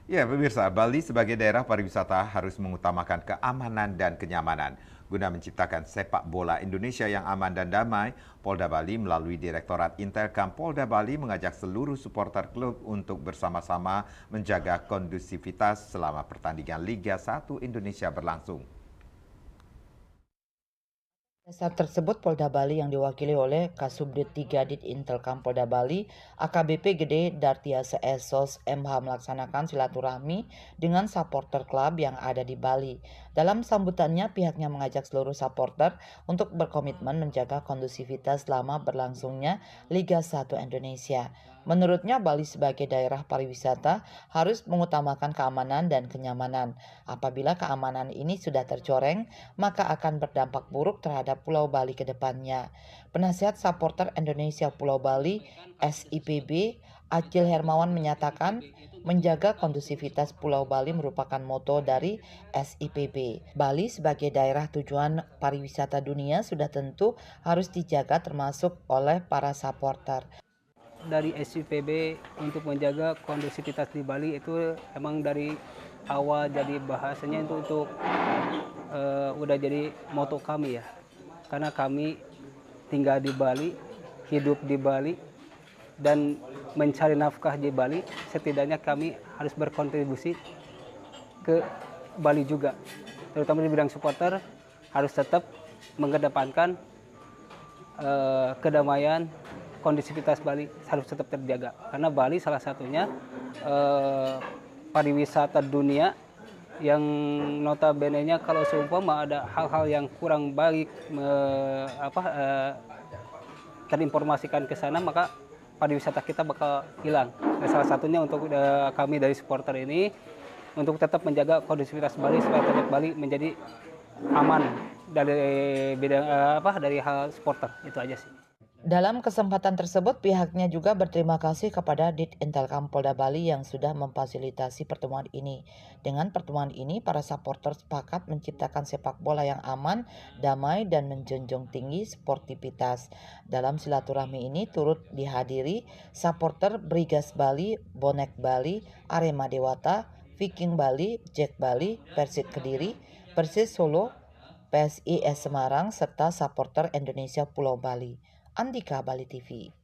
Ya, pemirsa, Bali sebagai daerah pariwisata harus mengutamakan keamanan dan kenyamanan. Guna menciptakan sepak bola Indonesia yang aman dan damai, Polda Bali melalui Direktorat Intelkam Polda Bali mengajak seluruh supporter klub untuk bersama-sama menjaga kondusivitas selama pertandingan Liga 1 Indonesia berlangsung. Pada saat tersebut, Polda Bali yang diwakili oleh Kasubdit 3 Dit Intelkam Polda Bali, AKBP Gede Dartiasa Esos MH melaksanakan silaturahmi dengan supporter klub yang ada di Bali. Dalam sambutannya, pihaknya mengajak seluruh supporter untuk berkomitmen menjaga kondusivitas selama berlangsungnya Liga 1 Indonesia. Menurutnya, Bali sebagai daerah pariwisata harus mengutamakan keamanan dan kenyamanan. Apabila keamanan ini sudah tercoreng, maka akan berdampak buruk terhadap Pulau Bali ke depannya. Penasihat supporter Indonesia Pulau Bali, SIPB, Acil Hermawan menyatakan, menjaga kondusivitas Pulau Bali merupakan moto dari SIPB. Bali sebagai daerah tujuan pariwisata dunia sudah tentu harus dijaga termasuk oleh para supporter. Dari SIPB untuk menjaga kondusivitas di Bali itu emang dari awal jadi bahasanya itu untuk udah jadi moto kami ya, karena kami tinggal di Bali, hidup di Bali, dan mencari nafkah di Bali. Setidaknya kami harus berkontribusi ke Bali juga, terutama di bidang supporter harus tetap mengedepankan kedamaian, kondisivitas Bali harus tetap terjaga, karena Bali salah satunya pariwisata dunia yang notabene-nya kalau seumpama ada hal-hal yang kurang baik terinformasikan ke sana, maka pariwisata kita bakal hilang. Nah, salah satunya untuk kami dari supporter ini untuk tetap menjaga kondusivitas Bali supaya tetap Bali menjadi aman dari bidang dari hal supporter. Itu aja sih. Dalam kesempatan tersebut, pihaknya juga berterima kasih kepada Dit Intelkam Polda Bali yang sudah memfasilitasi pertemuan ini. Dengan pertemuan ini, para supporter sepakat menciptakan sepak bola yang aman, damai, dan menjunjung tinggi sportivitas. Dalam silaturahmi ini turut dihadiri supporter Brigas Bali, Bonek Bali, Arema Dewata, Viking Bali, Jack Bali, Persit Kediri, Persis Solo, PSIS Semarang, serta supporter Indonesia Pulau Bali. Andika Bali TV.